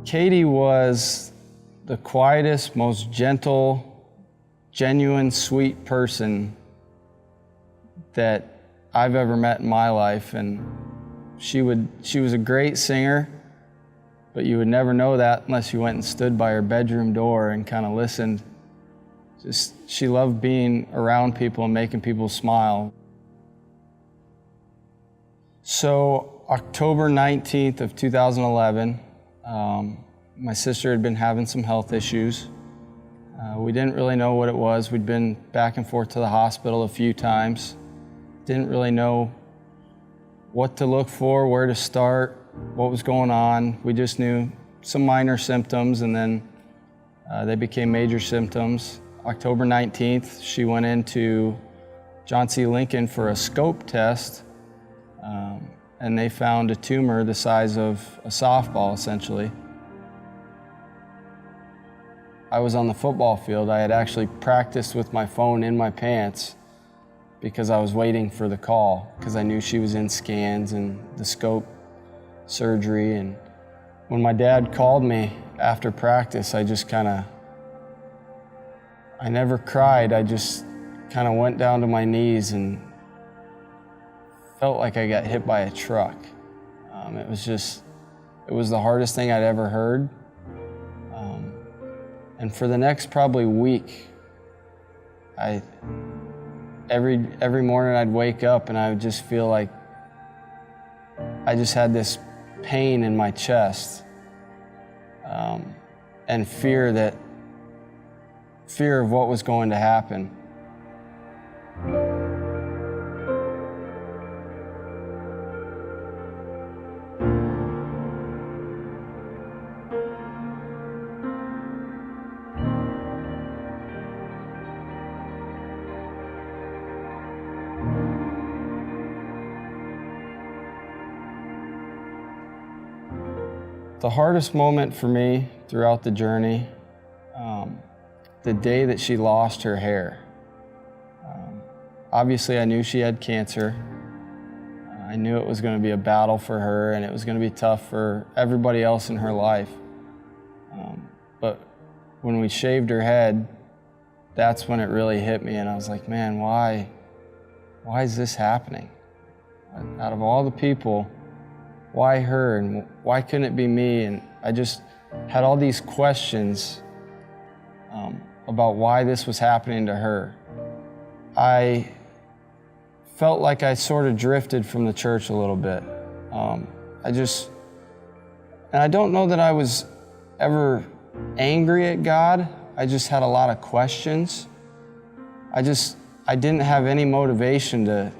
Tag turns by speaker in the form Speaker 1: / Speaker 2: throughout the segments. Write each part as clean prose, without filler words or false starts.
Speaker 1: Katie was the quietest, most gentle, genuine, sweet person that I've ever met in my life. And she was a great singer, but you would never know that unless you went and stood by her bedroom door and kind of listened. She loved being around people and making people smile. So October 19th of 2011, my sister had been having some health issues. We didn't really know what it was. We'd been back and forth to the hospital a few times. Didn't really know what to look for, where to start, what was going on. We just knew some minor symptoms, and then they became major symptoms. October 19th, she went into John C. Lincoln for a scope test, and they found a tumor the size of a softball, essentially. I was on the football field. I had actually practiced with my phone in my pants because I was waiting for the call, because I knew she was in scans and the scope surgery. And when my dad called me after practice, I never cried. I just kind of went down to my knees and felt like I got hit by a truck. It was the hardest thing I'd ever heard. And for the next probably week, every morning I'd wake up and I would just feel like I just had this pain in my chest, and fear of what was going to happen. The hardest moment for me throughout the journey, the day that she lost her hair. Obviously, I knew she had cancer. I knew it was going to be a battle for her, and it was going to be tough for everybody else in her life. But when we shaved her head, that's when it really hit me, and I was like, man, why is this happening? Out of all the people, why her, and why couldn't it be me? And I just had all these questions about why this was happening to her. I felt like I sort of drifted from the church a little bit. And I don't know that I was ever angry at God. I just had a lot of questions. I didn't have any motivation to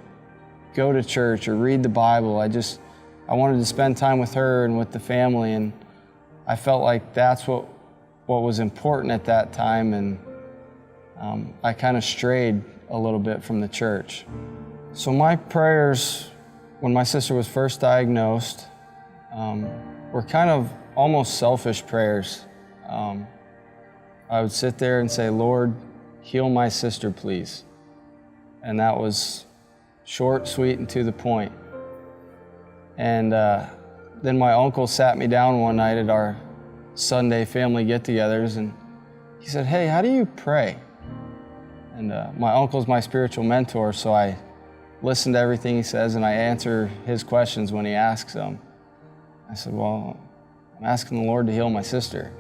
Speaker 1: go to church or read the Bible. I wanted to spend time with her and with the family, and I felt like that's what was important at that time, and I kind of strayed a little bit from the church. So my prayers, when my sister was first diagnosed, were kind of almost selfish prayers. I would sit there and say, Lord, heal my sister, please. And that was short, sweet, and to the point. And then my uncle sat me down one night at our Sunday family get-togethers, and he said, hey, how do you pray? And my uncle's my spiritual mentor, so I listen to everything he says, and I answer his questions when he asks them. I said, well, I'm asking the Lord to heal my sister.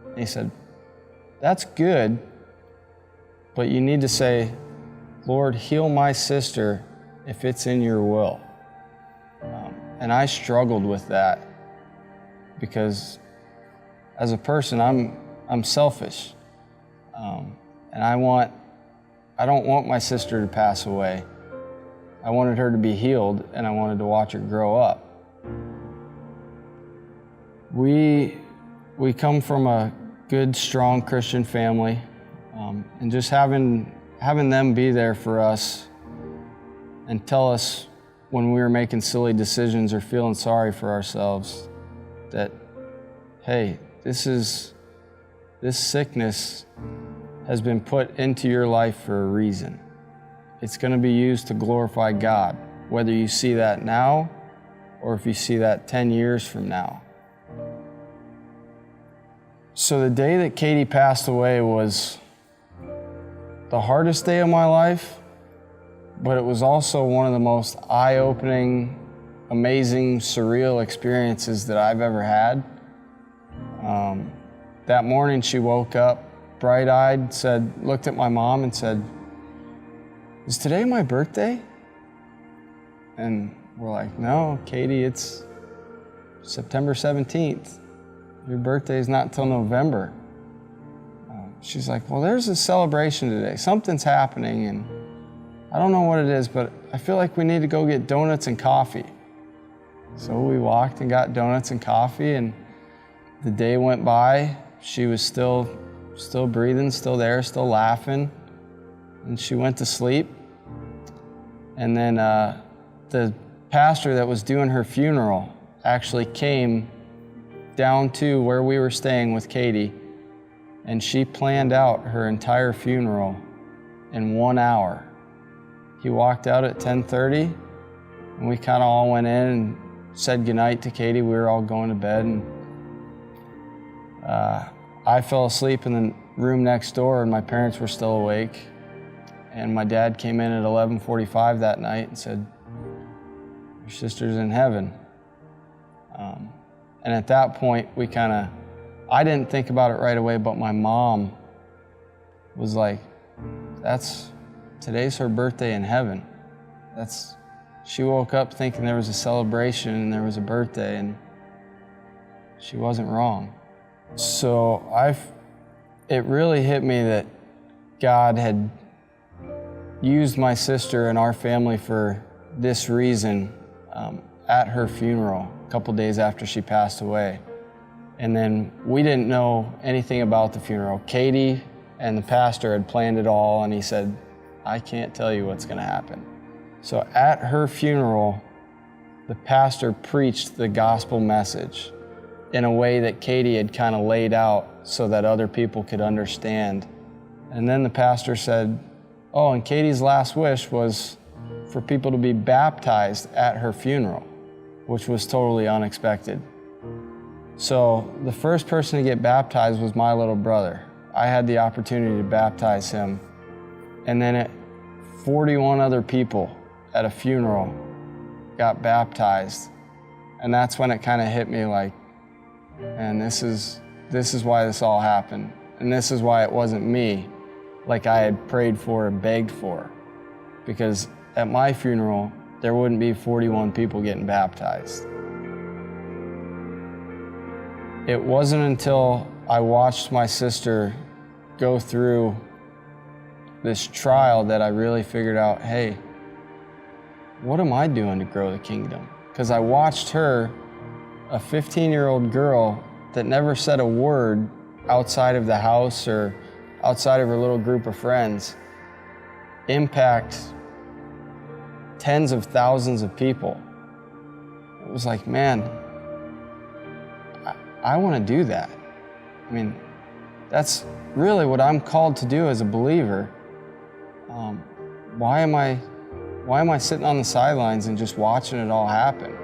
Speaker 1: And he said, that's good, but you need to say, Lord, heal my sister if it's in your will. And I struggled with that because as a person, I'm selfish. And I don't want my sister to pass away. I wanted her to be healed, and I wanted to watch her grow up. We come from a good, strong Christian family, and just having them be there for us and tell us when we were making silly decisions or feeling sorry for ourselves that, hey, this sickness has been put into your life for a reason. It's going to be used to glorify God, whether you see that now or if you see that 10 years from now. So the day that Katie passed away was the hardest day of my life, but it was also one of the most eye-opening, amazing, surreal experiences that I've ever had. That morning she woke up bright-eyed, looked at my mom and said, "Is today my birthday?" And we're like, "No, Katie, it's September 17th. Your birthday is not until November." She's like, "Well, there's a celebration today. Something's happening, and I don't know what it is, but I feel like we need to go get donuts and coffee." So we walked and got donuts and coffee, and the day went by. She was still breathing, still there, still laughing, and she went to sleep. And then the pastor that was doing her funeral actually came down to where we were staying with Katie, and she planned out her entire funeral in 1 hour. He walked out at 10:30, and we kind of all went in and said goodnight to Katie. We were all going to bed, and I fell asleep in the room next door, and my parents were still awake. And my dad came in at 11:45 that night and said, "Your sister's in heaven." And at that point, I didn't think about it right away, but my mom was like, today's her birthday in heaven. She woke up thinking there was a celebration and there was a birthday, and she wasn't wrong. So it really hit me that God had used my sister and our family for this reason at her funeral a couple days after she passed away. And then we didn't know anything about the funeral. Katie and the pastor had planned it all, and he said, "I can't tell you what's going to happen." So at her funeral, the pastor preached the gospel message in a way that Katie had kind of laid out so that other people could understand. And then the pastor said, "Oh, and Katie's last wish was for people to be baptized at her funeral," which was totally unexpected. So the first person to get baptized was my little brother. I had the opportunity to baptize him. And then 41 other people at a funeral got baptized. And that's when it kind of hit me like, man, this is why this all happened. And this is why it wasn't me, like I had prayed for and begged for. Because at my funeral, there wouldn't be 41 people getting baptized. It wasn't until I watched my sister go through this trial that I really figured out, hey, what am I doing to grow the kingdom? Because I watched her, a 15-year-old girl that never said a word outside of the house or outside of her little group of friends, impact tens of thousands of people. It was like, man, I want to do that. I mean, that's really what I'm called to do as a believer. Why am I sitting on the sidelines and just watching it all happen?